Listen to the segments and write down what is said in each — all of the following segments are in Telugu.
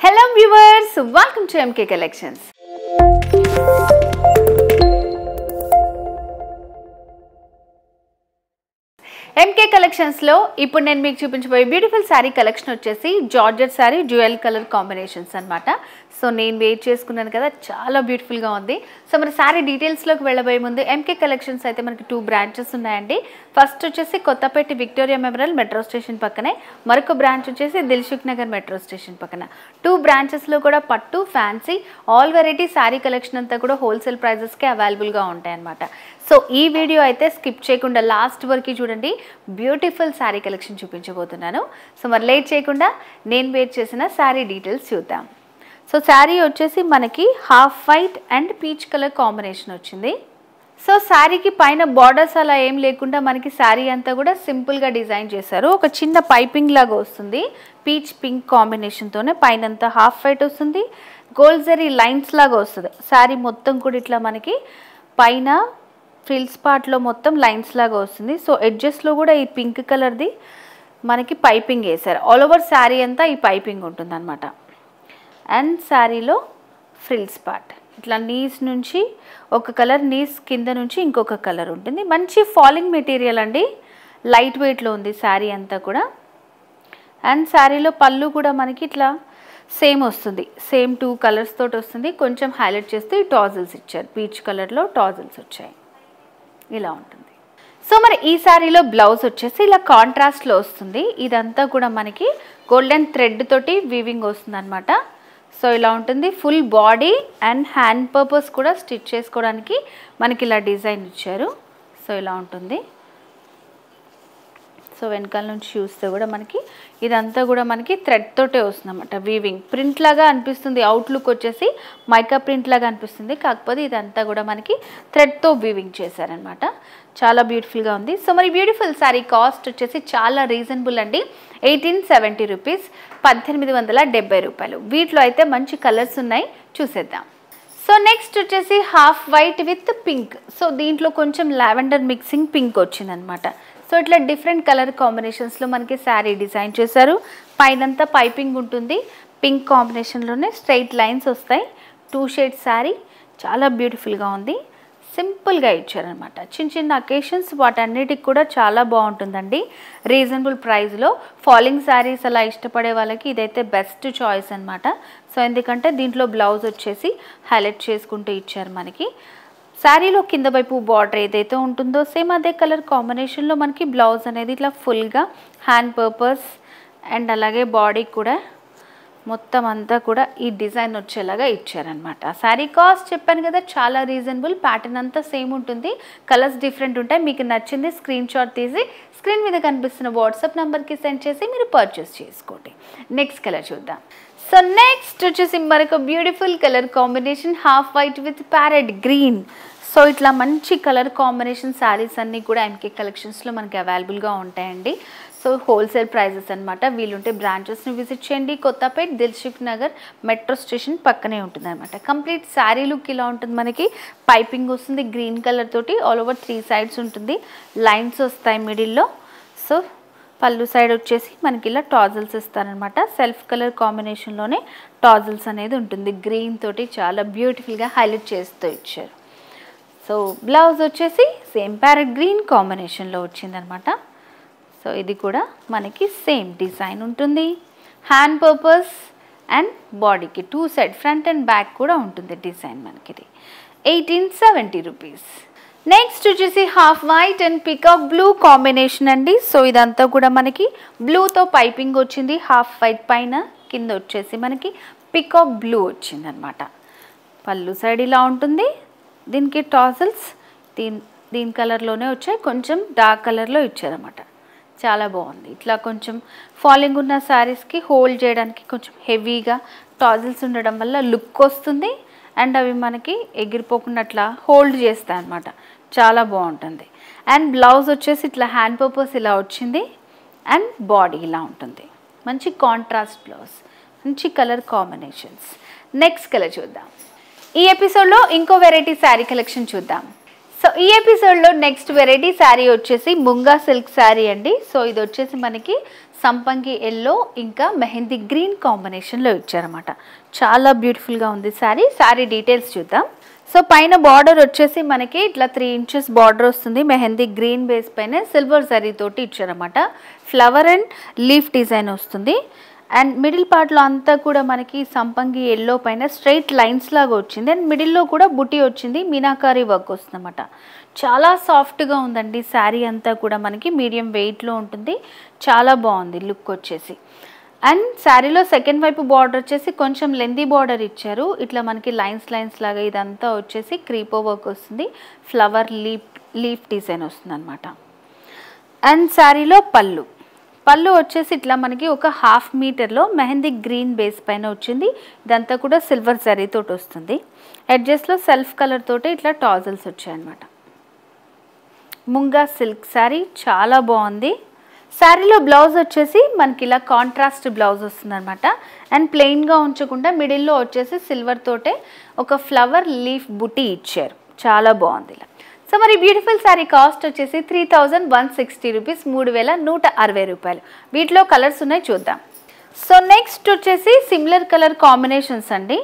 Hello viewers, welcome to MK Collections. MK Collections లో ఇప్పుడు నేను మీకు చూపించబోయే బ్యూటిఫుల్ సారీ కలెక్షన్ వచ్చేసి georgette sorry dual colour combinations అన్నమాట. సో నేను వెయిట్ చేసుకున్నాను కదా, చాలా బ్యూటిఫుల్గా ఉంది. సో మరి సారీ డీటెయిల్స్లోకి వెళ్ళబోయే ముందు ఎంకే కలెక్షన్స్ అయితే మనకి 2 బ్రాంచెస్ ఉన్నాయండి. ఫస్ట్ వచ్చేసి Kothapet Victoria Memorial metro station పక్కనే, మరొక బ్రాంచ్ వచ్చేసి దిల్సుఖ్ నగర్ మెట్రో స్టేషన్ పక్కన. 2 బ్రాంచెస్లో కూడా పట్టు, fancy, all variety sorry collection అంతా కూడా హోల్సేల్ ప్రైజెస్కే అవైలబుల్గా ఉంటాయి అన్నమాట. సో ఈ వీడియో అయితే స్కిప్ చేయకుండా లాస్ట్ వరకు చూడండి, బ్యూటిఫుల్ శారీ కలెక్షన్ చూపించబోతున్నాను. సో మరి లేట్ చేయకుండా నేను వెయిట్ చేసిన శారీ డీటెయిల్స్ చూద్దాం. సో శారీ వచ్చేసి మనకి half white and peach colour combination వచ్చింది. సో శారీకి పైన బార్డర్స్ అలా ఏం లేకుండా మనకి శారీ అంతా కూడా సింపుల్గా డిజైన్ చేశారు. ఒక చిన్న పైపింగ్ లాగా వస్తుంది, పీచ్ పింక్ కాంబినేషన్తోనే పైనంతా హాఫ్ వైట్ వస్తుంది, గోల్డ్ జరీ లైన్స్ లాగా వస్తుంది. శారీ మొత్తం కూడా ఇట్లా మనకి పైన ఫ్రిల్స్ పార్ట్లో మొత్తం లైన్స్ లాగా వస్తుంది. సో ఎడ్జెస్లో కూడా ఈ పింక్ కలర్ది మనకి పైపింగ్ వేసారు. ఆల్ ఓవర్ శారీ అంతా ఈ పైపింగ్ ఉంటుంది అనమాట. అండ్ శారీలో ఫ్రిల్స్ పార్ట్ ఇట్లా నీస్ నుంచి ఒక కలర్, నీస్ కింద నుంచి ఇంకొక కలర్ ఉంటుంది. మంచి ఫాలింగ్ మెటీరియల్ అండి, లైట్ వెయిట్లో ఉంది శారీ అంతా కూడా. అండ్ శారీలో పళ్ళు కూడా మనకి ఇట్లా సేమ్ వస్తుంది, సేమ్ 2 కలర్స్ తోటి వస్తుంది. కొంచెం హైలైట్ చేస్తూ ఈ టాజిల్స్ ఇచ్చారు, పీచ్ కలర్లో టాజిల్స్ వచ్చాయి, ఇలా ఉంటుంది. సో మరి ఈ శారీలో బ్లౌజ్ వచ్చేసి ఇలా కాంట్రాస్ట్లో వస్తుంది. ఇదంతా కూడా మనకి గోల్డెన్ థ్రెడ్ తోటి వీవింగ్ వస్తుంది అనమాట. సో ఇలా ఉంటుంది. Full body and hand purpose కూడా స్టిచ్ చేసుకోవడానికి మనకి ఇలా డిజైన్ ఇచ్చారు. సో ఇలా ఉంటుంది. సో వెనకాల నుంచి చూస్తే కూడా మనకి ఇదంతా కూడా మనకి థ్రెడ్ తోటే వస్తుంది అన్నమాట. వీవింగ్ ప్రింట్ లాగా అనిపిస్తుంది, అవుట్లుక్ వచ్చేసి మైకా ప్రింట్ లాగా అనిపిస్తుంది, కాకపోతే ఇదంతా కూడా మనకి థ్రెడ్తో వీవింగ్ చేశారనమాట. చాలా బ్యూటిఫుల్గా ఉంది. సో మరి బ్యూటిఫుల్ శారీ కాస్ట్ వచ్చేసి చాలా రీజనబుల్ అండి, 1870 రూపీస్, 1870 రూపాయలు. వీటిలో అయితే మంచి కలర్స్ ఉన్నాయి, చూసేద్దాం. సో నెక్స్ట్ వచ్చేసి half white with pink. So దీంట్లో కొంచెం లావెండర్ మిక్సింగ్ పింక్ వచ్చిందనమాట. సో ఇట్లా డిఫరెంట్ కలర్ కాంబినేషన్స్లో మనకి శారీ డిజైన్ చేశారు. పైనంతా పైపింగ్ ఉంటుంది, పింక్ కాంబినేషన్లోనే స్ట్రైట్ లైన్స్ వస్తాయి. 2 షేడ్స్ శారీ చాలా బ్యూటిఫుల్గా ఉంది, సింపుల్గా ఇచ్చారనమాట. చిన్న చిన్న అకేషన్స్ వాటన్నిటికి కూడా చాలా బాగుంటుందండి, రీజనబుల్ ప్రైస్లో. ఫాలింగ్ శారీస్ అలా ఇష్టపడే వాళ్ళకి ఇదైతే బెస్ట్ చాయిస్ అనమాట. సో ఎందుకంటే దీంట్లో బ్లౌజ్ వచ్చేసి హైలైట్ చేసుకుంటూ ఇచ్చారు మనకి. శారీలో కింద వైపు బార్డర్ ఏదైతే ఉంటుందో సేమ్ అదే కలర్ కాంబినేషన్లో మనకి బ్లౌజ్ అనేది ఇట్లా ఫుల్గా హ్యాండ్ పర్పస్ అండ్ అలాగే బాడీ కూడా మొత్తం అంతా కూడా ఈ డిజైన్ వచ్చేలాగా ఇచ్చారనమాట. శారీ కాస్ట్ చెప్పాను కదా, చాలా రీజనబుల్. ప్యాటర్న్ అంతా సేమ్ ఉంటుంది, కలర్స్ డిఫరెంట్ ఉంటాయి. మీకు నచ్చింది స్క్రీన్ షాట్ తీసి స్క్రీన్ మీద కనిపిస్తున్న వాట్సాప్ నెంబర్కి సెండ్ చేసి మీరు పర్చేస్ చేసుకోండి. నెక్స్ట్ కలర్ చూద్దాం. సో నెక్స్ట్ వచ్చేసి మరొక beautiful colour combination, half white with parrot green. So ఇట్లా మంచి కలర్ కాంబినేషన్ శారీస్ అన్నీ కూడా ఎంకే కలెక్షన్స్లో మనకి అవైలబుల్గా ఉంటాయండి. సో హోల్సేల్ ప్రైజెస్ అనమాట. వీలుంటే బ్రాంచెస్ని విజిట్ చేయండి. కొత్తపేట దిల్సుఖ్ నగర్ మెట్రో స్టేషన్ పక్కనే ఉంటుంది అనమాట. కంప్లీట్ శారీ లుక్ ఇలా ఉంటుంది, మనకి పైపింగ్ వస్తుంది గ్రీన్ కలర్ తోటి, ఆల్ ఓవర్ 3 సైడ్స్ ఉంటుంది, లైన్స్ వస్తాయి మిడిల్లో. సో పళ్ళు సైడ్ వచ్చేసి మనకి ఇలా టాజిల్స్ ఇస్తారనమాట. సెల్ఫ్ కలర్ కాంబినేషన్లోనే టాజిల్స్ అనేది ఉంటుంది, గ్రీన్ తోటి చాలా బ్యూటిఫుల్గా హైలైట్ చేస్తూ ఇచ్చారు. సో బ్లౌజ్ వచ్చేసి సేమ్ ప్యారెట్ గ్రీన్ కాంబినేషన్లో వచ్చిందనమాట. సో ఇది కూడా మనకి సేమ్ డిజైన్ ఉంటుంది, హ్యాండ్ పర్పస్ అండ్ బాడీకి 2 సైడ్ ఫ్రంట్ అండ్ బ్యాక్ కూడా ఉంటుంది డిజైన్ మనకి. 1870 రూపీస్. నెక్స్ట్ వచ్చేసి half white and peacock blue combination అండి. సో ఇదంతా కూడా మనకి బ్లూతో పైపింగ్ వచ్చింది, హాఫ్ వైట్ పైన, కింద వచ్చేసి మనకి పికాక్ బ్లూ వచ్చిందనమాట. పళ్ళు సైడ్ ఇలా ఉంటుంది, దీనికి టాజిల్స్ దీని కలర్లోనే వచ్చాయి, కొంచెం డార్క్ కలర్లో ఇచ్చారన్నమాట. చాలా బాగుంది. ఇట్లా కొంచెం ఫాలింగ్ ఉన్న శారీస్కి హోల్డ్ చేయడానికి కొంచెం హెవీగా టాజిల్స్ ఉండడం వల్ల లుక్ వస్తుంది, అండ్ అవి మనకి ఎగిరిపోకుండా అట్లా హోల్డ్ చేస్తాయి అన్నమాట. చాలా బాగుంటుంది. అండ్ బ్లౌజ్ వచ్చేసి ఇట్లా హ్యాండ్ పర్పస్ ఇలా వచ్చింది, అండ్ బాడీ ఇలా ఉంటుంది. మంచి కాంట్రాస్ట్ బ్లౌజ్, మంచి కలర్ కాంబినేషన్స్. నెక్స్ట్ కలర్ చూద్దాం. ఈ ఎపిసోడ్లో ఇంకో వెరైటీ శారీ కలెక్షన్ చూద్దాం. సో ఈ ఎపిసోడ్లో నెక్స్ట్ వెరైటీ శారీ వచ్చేసి ముంగా సిల్క్ శారీ అండి. సో ఇది వచ్చేసి మనకి సంపంగి ఎల్లో ఇంకా మెహందీ గ్రీన్ కాంబినేషన్లో ఇచ్చారన్నమాట. చాలా బ్యూటిఫుల్గా ఉంది శారీ. శారీ డీటెయిల్స్ చూద్దాం. సో పైన బార్డర్ వచ్చేసి మనకి ఇట్లా 3 ఇంచెస్ బార్డర్ వస్తుంది. మెహందీ గ్రీన్ బేస్ పైన సిల్వర్ జరీ తోటి ఇచ్చారన్నమాట. ఫ్లవర్ అండ్ లీఫ్ డిజైన్ వస్తుంది. అండ్ మిడిల్ పార్ట్లో అంతా కూడా మనకి సంపంగి ఎల్లో పైన స్ట్రైట్ లైన్స్ లాగా వచ్చింది. అండ్ మిడిల్లో కూడా బుటీ వచ్చింది, మీనాకారీ వర్క్ వస్తుంది అన్నమాట. చాలా సాఫ్ట్గా ఉందండి శారీ అంతా కూడా. మనకి మీడియం వెయిట్లో ఉంటుంది. చాలా బాగుంది లుక్ వచ్చేసి. అండ్ శారీలో సెకండ్ వైపు బార్డర్ వచ్చేసి కొంచెం లెందీ బార్డర్ ఇచ్చారు. ఇట్లా మనకి లైన్స్ లాగా ఇదంతా వచ్చేసి క్రీపో వర్క్ వస్తుంది. ఫ్లవర్ లీఫ్ డిజైన్ వస్తుంది అనమాట. అండ్ శారీలో పళ్ళు వచ్చేసి ఇట్లా మనకి ఒక 1/2 మీటర్లో మెహందీ గ్రీన్ బేస్ పైన వచ్చింది. ఇదంతా కూడా సిల్వర్ జరీ తోటి వస్తుంది. ఎడ్జెస్లో సెల్ఫ్ కలర్ తోటి ఇట్లా టాజల్స్ వచ్చాయన్నమాట. ముంగా సిల్క్ శారీ చాలా బాగుంది. శారీలో బ్లౌజ్ వచ్చేసి మనకి ఇలా కాంట్రాస్ట్ బ్లౌజ్ వస్తుంది అనమాట. అండ్ ప్లెయిన్గా ఉంచకుండా మిడిల్లో వచ్చేసి సిల్వర్ తోటే ఒక ఫ్లవర్ లీఫ్ బుటీ ఇచ్చారు. చాలా బాగుంది ఇలా. సో మరి బ్యూటిఫుల్ శారీ కాస్ట్ వచ్చేసి 3160 రూపీస్, 3160 రూపాయలు. వీటిలో కలర్స్ ఉన్నాయి చూద్దాం. సో నెక్స్ట్ వచ్చేసి సిమిలర్ కలర్ కాంబినేషన్స్ అండి.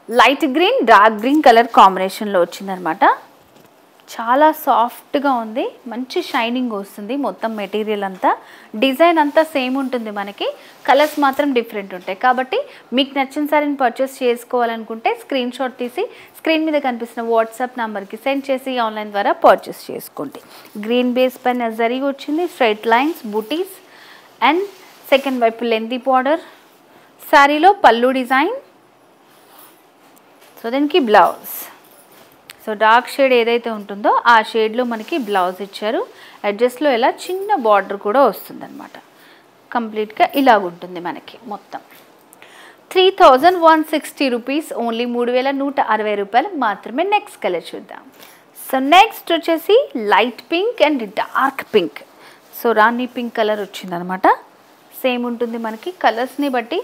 Light green dark green colour కాంబినేషన్లో వచ్చిందనమాట. చాలా సాఫ్ట్గా ఉంది, మంచి షైనింగ్ వస్తుంది. మొత్తం మెటీరియల్ అంతా డిజైన్ అంతా సేమ్ ఉంటుంది. మనకి కలర్స్ మాత్రం డిఫరెంట్ ఉంటాయి. కాబట్టి మీకు నచ్చిన సారీని పర్చేస్ చేసుకోవాలనుకుంటే స్క్రీన్ షాట్ తీసి స్క్రీన్ మీద కనిపిస్తున్న వాట్సాప్ నెంబర్కి సెండ్ చేసి ఆన్లైన్ ద్వారా పర్చేస్ చేసుకోండి. గ్రీన్ బేస్ పైన జరీ వచ్చింది, స్ట్రైట్ లైన్స్, బూటీస్ అండ్ సెకండ్ వైపు లెంతీ బార్డర్. శారీలో పళ్ళు డిజైన్. సో దీనికి బ్లౌజ్. సో డార్క్ షేడ్ ఏదైతే ఉంటుందో ఆ షేడ్లో మనకి బ్లౌజ్ ఇచ్చారు. అడ్జస్ట్లో ఇలా చిన్న బార్డర్ కూడా వస్తుంది అనమాట. కంప్లీట్గా ఇలాగుంటుంది మనకి మొత్తం. 3160 రూపీస్, ఓన్లీ 3160 రూపాయలు మాత్రమే. నెక్స్ట్ కలర్ చూద్దాం. సో నెక్స్ట్ వచ్చేసి light pink and dark pink. So Rani pink colour వచ్చిందనమాట. సేమ్ ఉంటుంది మనకి. కలర్స్ని బట్టి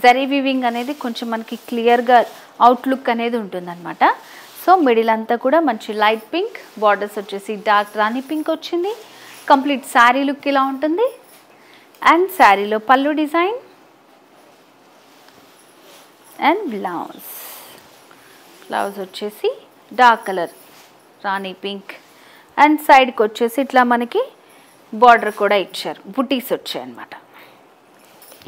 జరీ వీవింగ్ అనేది కొంచెం మనకి క్లియర్గా అవుట్లుక్ అనేది ఉంటుందన్నమాట. సో మిడిల్ అంతా కూడా మంచి లైట్ పింక్, బార్డర్స్ వచ్చేసి డార్క్ రాణి పింక్ వచ్చింది. కంప్లీట్ శారీ లుక్ ఇలా ఉంటుంది. అండ్ శారీలో పళ్ళు డిజైన్ అండ్ బ్లౌజ్ వచ్చేసి dark colour Rani pink. And సైడ్కి వచ్చేసి ఇట్లా మనకి బార్డర్ కూడా ఇచ్చారు, బుటీస్ వచ్చాయి అన్నమాట.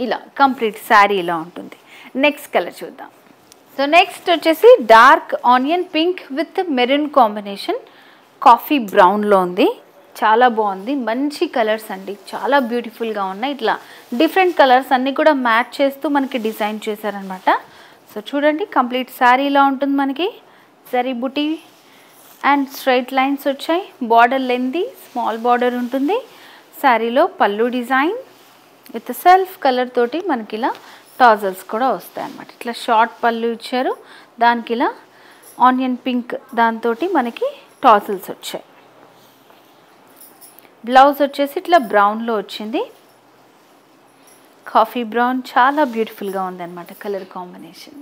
ఇలా కంప్లీట్ శారీ ఇలా ఉంటుంది. నెక్స్ట్ కలర్ చూద్దాం. సో నెక్స్ట్ వచ్చేసి dark onion pink with maroon combination, coffee బ్రౌన్లో ఉంది. చాలా బాగుంది, మంచి కలర్స్ అండి, చాలా బ్యూటిఫుల్గా ఉన్నాయి. ఇట్లా డిఫరెంట్ కలర్స్ అన్నీ కూడా మ్యాచ్ చేస్తూ మనకి డిజైన్ చేశారనమాట. సో చూడండి కంప్లీట్ శారీ ఇలా ఉంటుంది మనకి. జరీ బుటీ అండ్ స్ట్రైట్ లైన్స్ వచ్చాయి. బార్డర్ లెంతీ స్మాల్ బార్డర్ ఉంటుంది. శారీలో పళ్ళు డిజైన్ విత్ సెల్ఫ్ కలర్ తోటి మనకి ఇలా టాజల్స్ కూడా వస్తాయి అన్నమాట. ఇట్లా షార్ట్ పళ్ళు ఇచ్చారు, దానికి ఇలా ఆనియన్ పింక్ దాంతో మనకి టాజల్స్ వచ్చాయి. బ్లౌజ్ వచ్చేసి ఇట్లా బ్రౌన్లో వచ్చింది, కాఫీ బ్రౌన్. చాలా బ్యూటిఫుల్గా ఉందన్నమాట colour combination.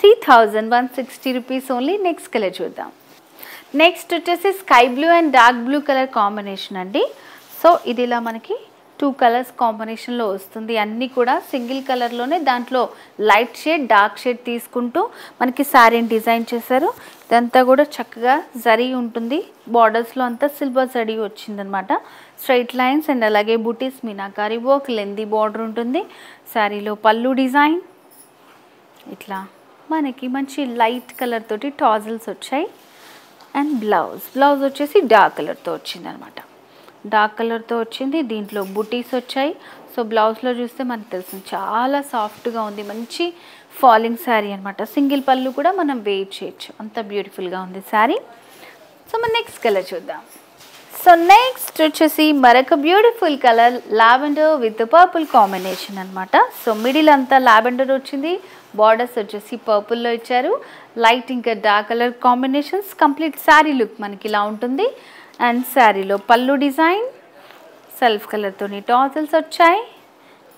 3160 rupees only. Next colour చూద్దాం. నెక్స్ట్ వచ్చేసి sky blue and dark blue colour combination అండి. సో ఇది ఇలా మనకి 2 కలర్స్ కాంబినేషన్లో వస్తుంది. అన్నీ కూడా సింగిల్ కలర్లోనే దాంట్లో లైట్ షేడ్ డార్క్ షేడ్ తీసుకుంటూ మనకి శారీని డిజైన్ చేశారు. ఇదంతా కూడా చక్కగా జరీ ఉంటుంది. బార్డర్స్లో అంతా సిల్వర్ జరీ వచ్చిందనమాట. స్ట్రైట్ లైన్స్ అండ్ అలాగే బూటీస్, మీనాకారీ వర్క్, లెందీ బార్డర్ ఉంటుంది. శారీలో పళ్ళు డిజైన్ ఇట్లా మనకి మంచి లైట్ కలర్ తోటి టాజల్స్ వచ్చాయి. అండ్ బ్లౌజ్ వచ్చేసి డార్క్ కలర్తో వచ్చిందనమాట. డార్క్ కలర్తో వచ్చింది, దీంట్లో బుటీస్ వచ్చాయి. సో బ్లౌజ్లో చూస్తే మనకు తెలుస్తుంది చాలా సాఫ్ట్గా ఉంది, మంచి ఫాలింగ్ శారీ అనమాట. సింగిల్ పళ్ళు కూడా మనం వేర్ చేయొచ్చు, అంత బ్యూటిఫుల్గా ఉంది శారీ. సో మన నెక్స్ట్ కలర్ చూద్దాం. సో నెక్స్ట్ వచ్చేసి మరొక beautiful colour lavender with purple combination అనమాట. సో మిడిల్ అంతా లావెండర్ వచ్చింది, బార్డర్స్ వచ్చేసి పర్పుల్లో ఇచ్చారు. లైట్ ఇంకా dark colour combinations. Complete sari look మనకి ఇలా ఉంటుంది. అండ్ శారీలో పళ్ళు డిజైన్ సెల్ఫ్ కలర్తోని టాజల్స్ వచ్చాయి.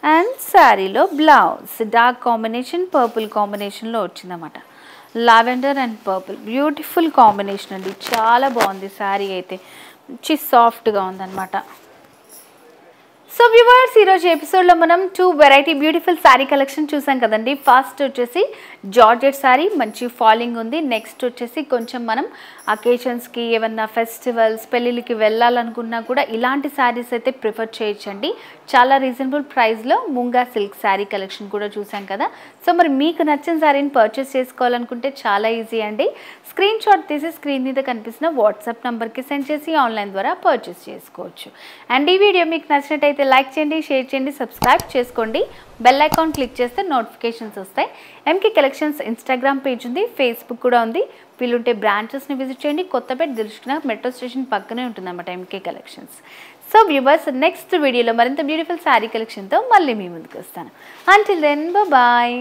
అండ్ శారీలో బ్లౌజ్ డార్క్ కాంబినేషన్ పర్పుల్ కాంబినేషన్లో వచ్చిందన్నమాట. Lavender and purple beautiful combination అండి, చాలా బాగుంది శారీ అయితే, మంచి సాఫ్ట్గా ఉందన్నమాట. సో వ్యూవర్స్, ఈరోజు ఎపిసోడ్లో మనం 2 వెరైటీ బ్యూటిఫుల్ శారీ కలెక్షన్ చూసాం కదండి. ఫస్ట్ వచ్చేసి జార్జెట్ శారీ, మంచి ఫాలింగ్ ఉంది. నెక్స్ట్ వచ్చేసి కొంచెం మనం అకేషన్స్కి, ఏమన్నా ఫెస్టివల్స్, పెళ్ళిళ్ళకి వెళ్ళాలనుకున్నా కూడా ఇలాంటి శారీస్ అయితే ప్రిఫర్ చేయొచ్చండి. చాలా రీజనబుల్ ప్రైస్లో ముంగా సిల్క్ శారీ కలెక్షన్ కూడా చూసాం కదా. సో మరి మీకు నచ్చిన శారీని పర్చేస్ చేసుకోవాలనుకుంటే చాలా ఈజీ అండి. స్క్రీన్ షాట్ తీసి స్క్రీన్ మీద కనిపిస్తున్న వాట్సాప్ నెంబర్కి సెండ్ చేసి ఆన్లైన్ ద్వారా పర్చేస్ చేసుకోవచ్చు. అండ్ ఈ వీడియో మీకు నచ్చినట్టయితే లైక్ చేయండి, షేర్ చేయండి, సబ్స్క్రైబ్ చేసుకోండి. బెల్ ఐకాన్ క్లిక్ చేస్తే నోటిఫికేషన్స్ వస్తాయి. ఎంకే కలెక్షన్స్ ఇన్స్టాగ్రామ్ పేజ్ ఉంది, ఫేస్బుక్ కూడా ఉంది. వీలుంటే బ్రాంచెస్ని విజిట్ చేయండి. కొత్తపేట దిల్సుఖ్నగర్ మెట్రో స్టేషన్ పక్కనే ఉంటుందన్నమాట MK collections. So viewers, next వీడియోలో మరింత బ్యూటిఫుల్ శారీ కలెక్షన్తో మళ్ళీ మీ ముందుకు వస్తాను. Until then bye.